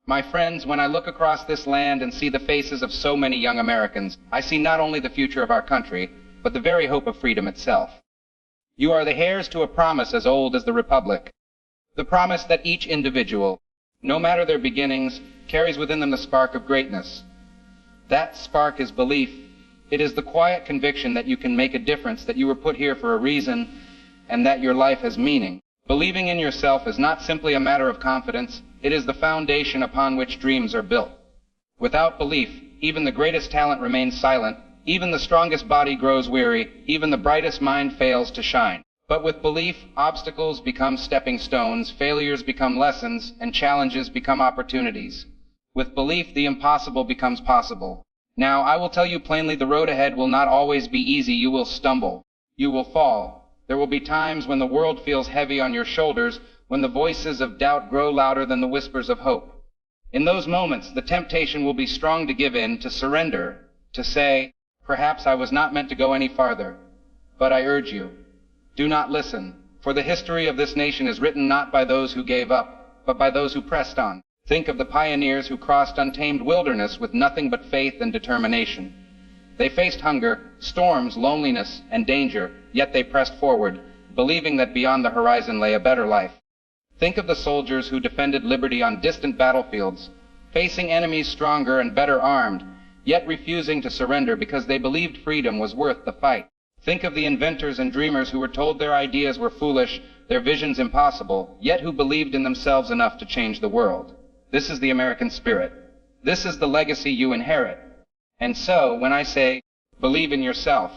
My friends, when I look across this land and see the faces of so many young Americans, I see not only the future of our country, but the very hope of freedom itself. You are the heirs to a promise as old as the Republic, the promise that each individual, no matter their beginnings, carries within them the spark of greatness. That spark is belief. It is the quiet conviction that you can make a difference, that you were put here for a reason, and that your life has meaning. Believing in yourself is not simply a matter of confidence. It is the foundation upon which dreams are built. Without belief, even the greatest talent remains silent, even the strongest body grows weary, even the brightest mind fails to shine. But with belief, obstacles become stepping stones, failures become lessons, and challenges become opportunities. With belief, the impossible becomes possible. Now, I will tell you plainly, the road ahead will not always be easy. You will stumble. You will fall. There will be times when the world feels heavy on your shoulders, when the voices of doubt grow louder than the whispers of hope. In those moments, the temptation will be strong to give in, to surrender, to say, perhaps I was not meant to go any farther. But I urge you, do not listen, for the history of this nation is written not by those who gave up, but by those who pressed on. Think of the pioneers who crossed untamed wilderness with nothing but faith and determination. They faced hunger, storms, loneliness, and danger, yet they pressed forward, believing that beyond the horizon lay a better life. Think of the soldiers who defended liberty on distant battlefields, facing enemies stronger and better armed, yet refusing to surrender because they believed freedom was worth the fight. Think of the inventors and dreamers who were told their ideas were foolish, their visions impossible, yet who believed in themselves enough to change the world. This is the American spirit. This is the legacy you inherit. And so, when I say, believe in yourself,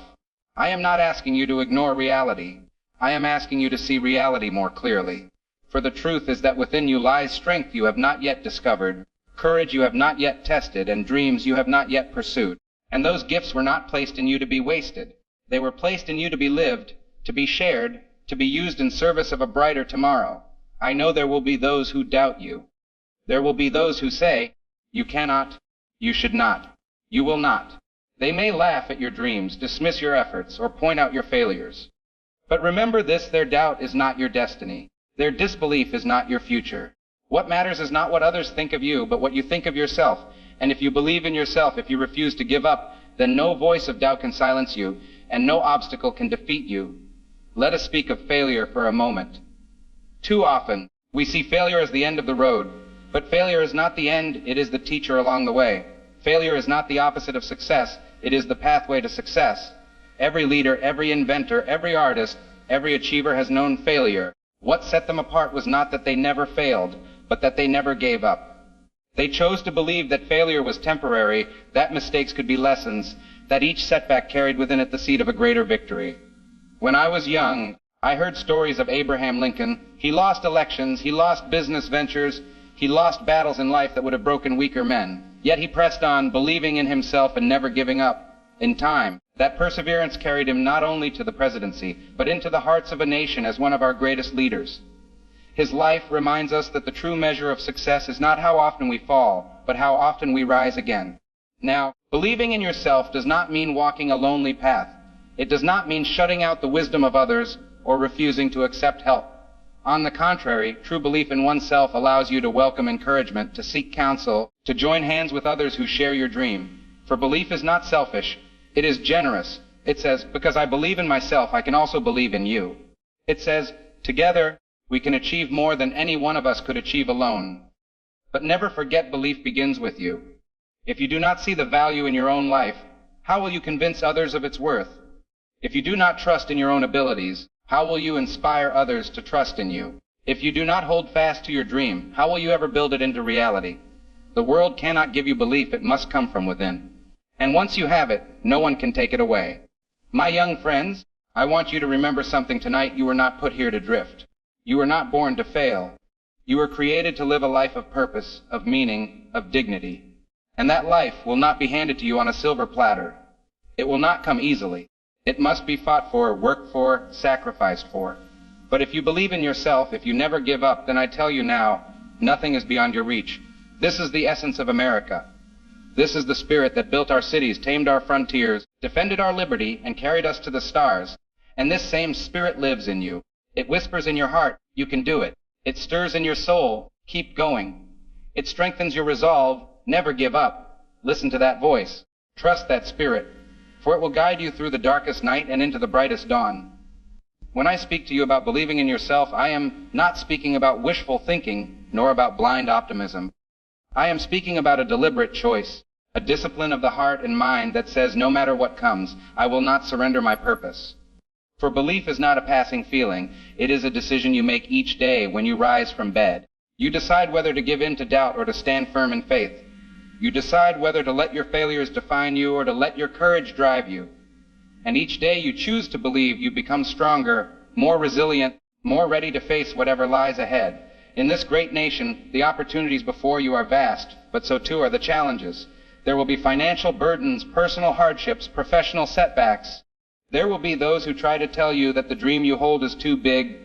I am not asking you to ignore reality. I am asking you to see reality more clearly. For the truth is that within you lies strength you have not yet discovered, courage you have not yet tested, and dreams you have not yet pursued. And those gifts were not placed in you to be wasted. They were placed in you to be lived, to be shared, to be used in service of a brighter tomorrow. I know there will be those who doubt you. There will be those who say, you cannot, you should not, you will not. They may laugh at your dreams, dismiss your efforts, or point out your failures. But remember this, their doubt is not your destiny. Their disbelief is not your future. What matters is not what others think of you, but what you think of yourself. And if you believe in yourself, if you refuse to give up, then no voice of doubt can silence you, and no obstacle can defeat you. Let us speak of failure for a moment. Too often, we see failure as the end of the road, but failure is not the end, it is the teacher along the way. Failure is not the opposite of success, it is the pathway to success. Every leader, every inventor, every artist, every achiever has known failure. What set them apart was not that they never failed, but that they never gave up. They chose to believe that failure was temporary, that mistakes could be lessons, that each setback carried within it the seed of a greater victory. When I was young, I heard stories of Abraham Lincoln. He lost elections, he lost business ventures, he lost battles in life that would have broken weaker men. Yet he pressed on, believing in himself and never giving up. In time, that perseverance carried him not only to the presidency, but into the hearts of a nation as one of our greatest leaders. His life reminds us that the true measure of success is not how often we fall, but how often we rise again. Now, believing in yourself does not mean walking a lonely path. It does not mean shutting out the wisdom of others or refusing to accept help. On the contrary, true belief in oneself allows you to welcome encouragement, to seek counsel, to join hands with others who share your dream. For belief is not selfish. It is generous. It says, because I believe in myself, I can also believe in you. It says, together, we can achieve more than any one of us could achieve alone. But never forget, belief begins with you. If you do not see the value in your own life, how will you convince others of its worth? If you do not trust in your own abilities, how will you inspire others to trust in you? If you do not hold fast to your dream, how will you ever build it into reality? The world cannot give you belief, it must come from within. And once you have it, no one can take it away. My young friends, I want you to remember something tonight. You were not put here to drift. You were not born to fail. You were created to live a life of purpose, of meaning, of dignity. And that life will not be handed to you on a silver platter. It will not come easily. It must be fought for, worked for, sacrificed for. But if you believe in yourself, if you never give up, then I tell you now, nothing is beyond your reach. This is the essence of America. This is the spirit that built our cities, tamed our frontiers, defended our liberty, and carried us to the stars. And this same spirit lives in you. It whispers in your heart, you can do it. It stirs in your soul, keep going. It strengthens your resolve. Never give up. Listen to that voice. Trust that spirit, for it will guide you through the darkest night and into the brightest dawn. When I speak to you about believing in yourself, I am not speaking about wishful thinking, nor about blind optimism. I am speaking about a deliberate choice, a discipline of the heart and mind that says, no matter what comes, I will not surrender my purpose. For belief is not a passing feeling. It is a decision you make each day when you rise from bed. You decide whether to give in to doubt or to stand firm in faith. You decide whether to let your failures define you or to let your courage drive you. And each day you choose to believe, you become stronger, more resilient, more ready to face whatever lies ahead. In this great nation, the opportunities before you are vast, but so too are the challenges. There will be financial burdens, personal hardships, professional setbacks. There will be those who try to tell you that the dream you hold is too big,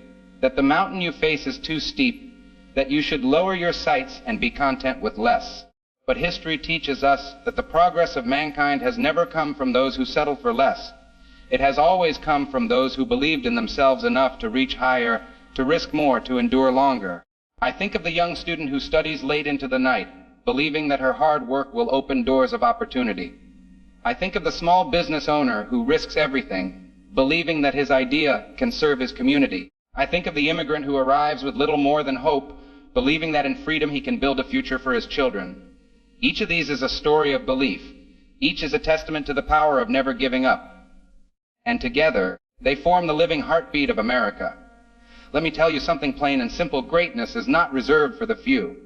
that the mountain you face is too steep, that you should lower your sights and be content with less. But history teaches us that the progress of mankind has never come from those who settle for less. It has always come from those who believed in themselves enough to reach higher, to risk more, to endure longer. I think of the young student who studies late into the night, believing that her hard work will open doors of opportunity. I think of the small business owner who risks everything, believing that his idea can serve his community. I think of the immigrant who arrives with little more than hope, believing that in freedom he can build a future for his children. Each of these is a story of belief. Each is a testament to the power of never giving up. And together, they form the living heartbeat of America. Let me tell you something plain and simple. Greatness is not reserved for the few.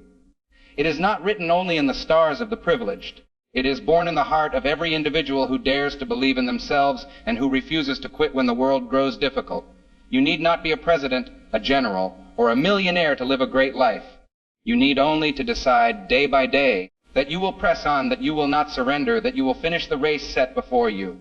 It is not written only in the stars of the privileged. It is born in the heart of every individual who dares to believe in themselves and who refuses to quit when the world grows difficult. You need not be a president, a general, or a millionaire to live a great life. You need only to decide day by day that you will press on, that you will not surrender, that you will finish the race set before you.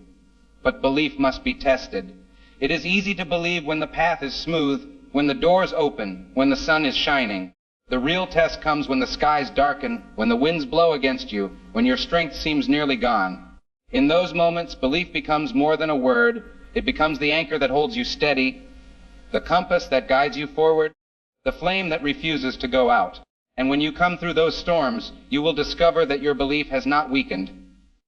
But belief must be tested. It is easy to believe when the path is smooth, when the doors open, when the sun is shining. The real test comes when the skies darken, when the winds blow against you, when your strength seems nearly gone. In those moments, belief becomes more than a word. It becomes the anchor that holds you steady, the compass that guides you forward, the flame that refuses to go out. And when you come through those storms, you will discover that your belief has not weakened.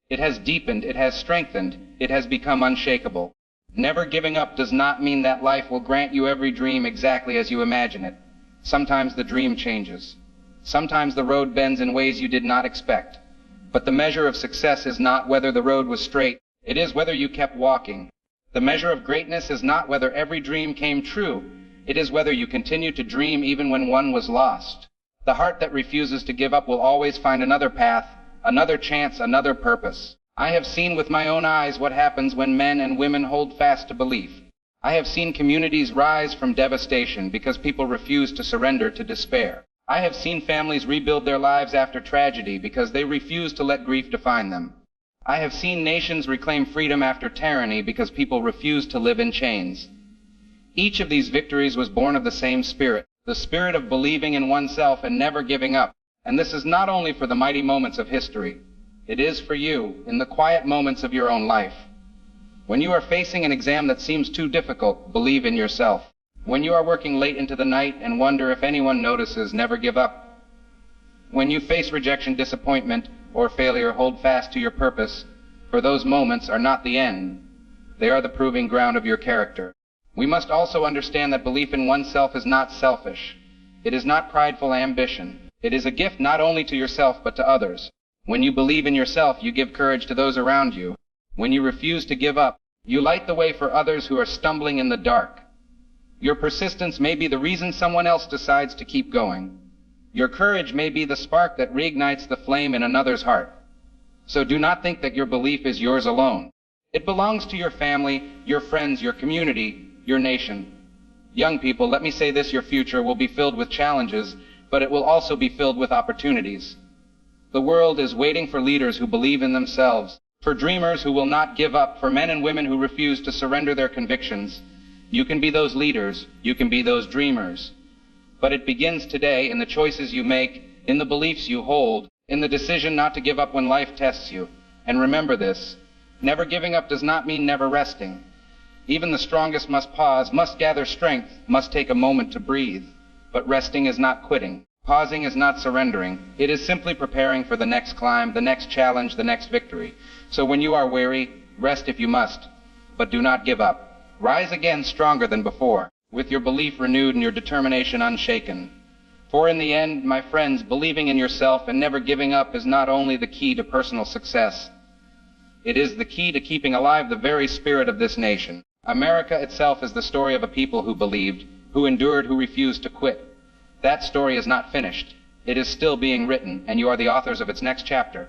It has deepened, it has strengthened, it has become unshakable. Never giving up does not mean that life will grant you every dream exactly as you imagine it. Sometimes the dream changes. Sometimes the road bends in ways you did not expect. But the measure of success is not whether the road was straight, it is whether you kept walking. The measure of greatness is not whether every dream came true, it is whether you continued to dream even when one was lost. The heart that refuses to give up will always find another path, another chance, another purpose. I have seen with my own eyes what happens when men and women hold fast to belief. I have seen communities rise from devastation because people refuse to surrender to despair. I have seen families rebuild their lives after tragedy because they refuse to let grief define them. I have seen nations reclaim freedom after tyranny because people refuse to live in chains. Each of these victories was born of the same spirit, the spirit of believing in oneself and never giving up. And this is not only for the mighty moments of history. It is for you in the quiet moments of your own life. When you are facing an exam that seems too difficult, believe in yourself. When you are working late into the night and wonder if anyone notices, never give up. When you face rejection, disappointment, or failure, hold fast to your purpose, for those moments are not the end. They are the proving ground of your character. We must also understand that belief in oneself is not selfish. It is not prideful ambition. It is a gift not only to yourself but to others. When you believe in yourself, you give courage to those around you. When you refuse to give up, you light the way for others who are stumbling in the dark. Your persistence may be the reason someone else decides to keep going. Your courage may be the spark that reignites the flame in another's heart. So do not think that your belief is yours alone. It belongs to your family, your friends, your community, your nation. Young people, let me say this: your future will be filled with challenges, but it will also be filled with opportunities. The world is waiting for leaders who believe in themselves, for dreamers who will not give up, for men and women who refuse to surrender their convictions. You can be those leaders, you can be those dreamers. But it begins today in the choices you make, in the beliefs you hold, in the decision not to give up when life tests you. And remember this: never giving up does not mean never resting. Even the strongest must pause, must gather strength, must take a moment to breathe. But resting is not quitting. Pausing is not surrendering. It is simply preparing for the next climb, the next challenge, the next victory. So when you are weary, rest if you must, but do not give up. Rise again stronger than before, with your belief renewed and your determination unshaken. For in the end, my friends, believing in yourself and never giving up is not only the key to personal success, it is the key to keeping alive the very spirit of this nation. America itself is the story of a people who believed, who endured, who refused to quit. That story is not finished. It is still being written, and you are the authors of its next chapter.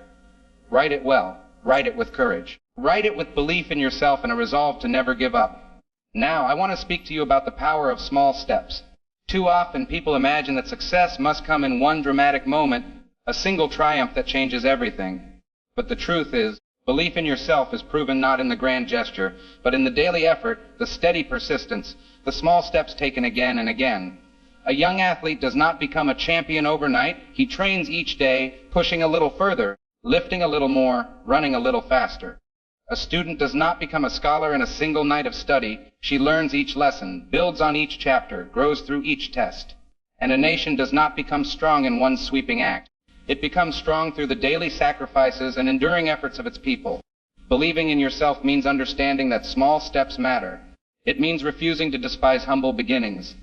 Write it well. Write it with courage. Write it with belief in yourself and a resolve to never give up. Now, I want to speak to you about the power of small steps. Too often, people imagine that success must come in one dramatic moment, a single triumph that changes everything. But the truth is, belief in yourself is proven not in the grand gesture, but in the daily effort, the steady persistence, the small steps taken again and again. A young athlete does not become a champion overnight. He trains each day, pushing a little further, lifting a little more, running a little faster. A student does not become a scholar in a single night of study. She learns each lesson, builds on each chapter, grows through each test. And a nation does not become strong in one sweeping act. It becomes strong through the daily sacrifices and enduring efforts of its people. Believing in yourself means understanding that small steps matter. It means refusing to despise humble beginnings.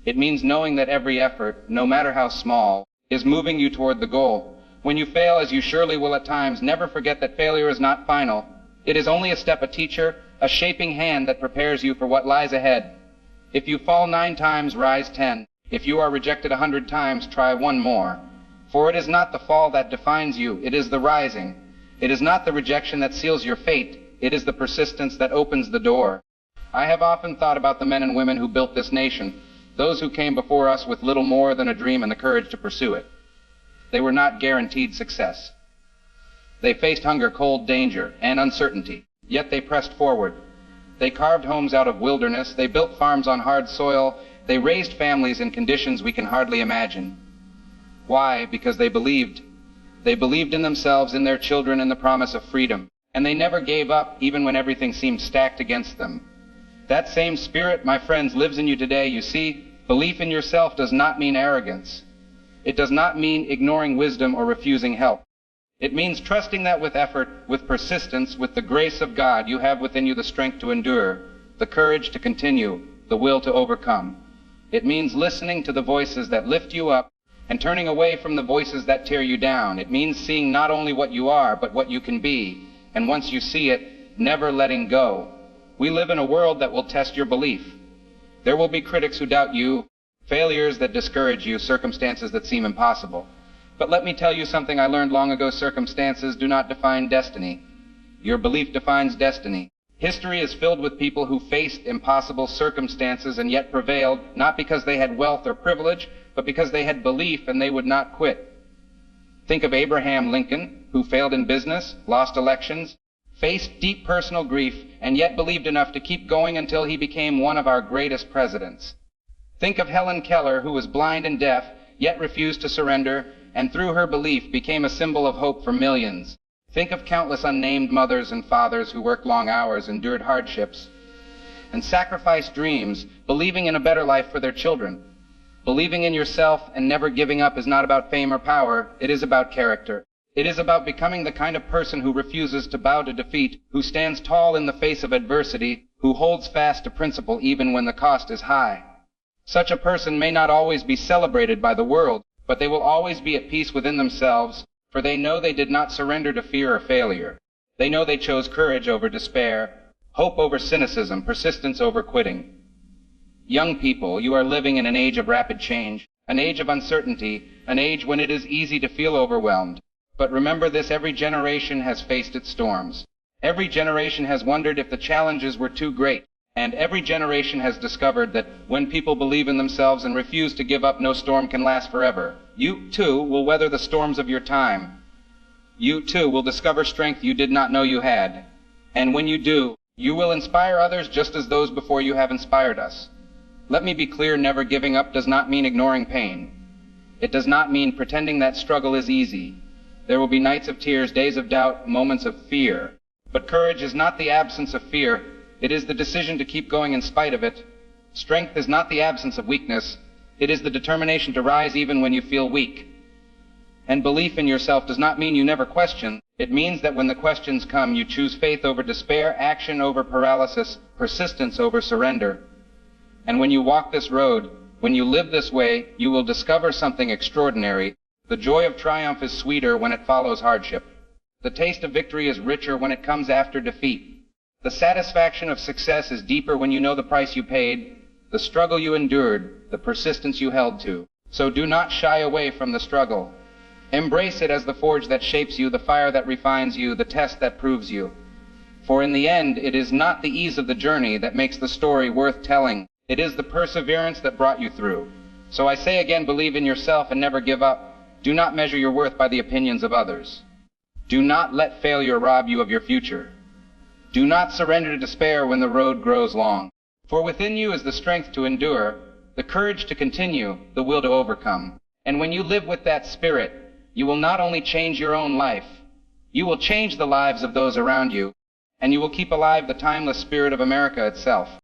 It means knowing that every effort, no matter how small, is moving you toward the goal. When you fail, as you surely will at times, never forget that failure is not final. It is only a step, a teacher, a shaping hand that prepares you for what lies ahead. If you fall 9 times, rise 10. If you are rejected 100 times, try 1 more. For it is not the fall that defines you, it is the rising. It is not the rejection that seals your fate, it is the persistence that opens the door. I have often thought about the men and women who built this nation, those who came before us with little more than a dream and the courage to pursue it. They were not guaranteed success. They faced hunger, cold, danger, and uncertainty, yet they pressed forward. They carved homes out of wilderness, they built farms on hard soil, they raised families in conditions we can hardly imagine. Why? Because they believed. They believed in themselves, in their children, in the promise of freedom, and they never gave up even when everything seemed stacked against them. That same spirit, my friends, lives in you today. You see, belief in yourself does not mean arrogance. It does not mean ignoring wisdom or refusing help. It means trusting that with effort, with persistence, with the grace of God, you have within you the strength to endure, the courage to continue, the will to overcome. It means listening to the voices that lift you up and turning away from the voices that tear you down. It means seeing not only what you are, but what you can be, and once you see it, never letting go. We live in a world that will test your belief. There will be critics who doubt you, failures that discourage you, circumstances that seem impossible. But let me tell you something I learned long ago: circumstances do not define destiny. Your belief defines destiny. History is filled with people who faced impossible circumstances and yet prevailed, not because they had wealth or privilege, but because they had belief and they would not quit. Think of Abraham Lincoln, who failed in business, lost elections, faced deep personal grief, and yet believed enough to keep going until he became one of our greatest presidents. Think of Helen Keller, who was blind and deaf, yet refused to surrender, and through her belief became a symbol of hope for millions. Think of countless unnamed mothers and fathers who worked long hours, endured hardships, and sacrificed dreams, believing in a better life for their children. Believing in yourself and never giving up is not about fame or power, it is about character. It is about becoming the kind of person who refuses to bow to defeat, who stands tall in the face of adversity, who holds fast to principle even when the cost is high. Such a person may not always be celebrated by the world, but they will always be at peace within themselves, for they know they did not surrender to fear or failure. They know they chose courage over despair, hope over cynicism, persistence over quitting. Young people, you are living in an age of rapid change, an age of uncertainty, an age when it is easy to feel overwhelmed. But remember this: every generation has faced its storms. Every generation has wondered if the challenges were too great. And every generation has discovered that when people believe in themselves and refuse to give up, no storm can last forever. You, too, will weather the storms of your time. You, too, will discover strength you did not know you had. And when you do, you will inspire others just as those before you have inspired us. Let me be clear: never giving up does not mean ignoring pain. It does not mean pretending that struggle is easy. There will be nights of tears, days of doubt, moments of fear. But courage is not the absence of fear. It is the decision to keep going in spite of it. Strength is not the absence of weakness. It is the determination to rise even when you feel weak. And belief in yourself does not mean you never question. It means that when the questions come, you choose faith over despair, action over paralysis, persistence over surrender. And when you walk this road, when you live this way, you will discover something extraordinary. The joy of triumph is sweeter when it follows hardship. The taste of victory is richer when it comes after defeat. The satisfaction of success is deeper when you know the price you paid, the struggle you endured, the persistence you held to. So do not shy away from the struggle. Embrace it as the forge that shapes you, the fire that refines you, the test that proves you. For in the end, it is not the ease of the journey that makes the story worth telling. It is the perseverance that brought you through. So I say again, believe in yourself and never give up. Do not measure your worth by the opinions of others. Do not let failure rob you of your future. Do not surrender to despair when the road grows long. For within you is the strength to endure, the courage to continue, the will to overcome. And when you live with that spirit, you will not only change your own life, you will change the lives of those around you, and you will keep alive the timeless spirit of America itself.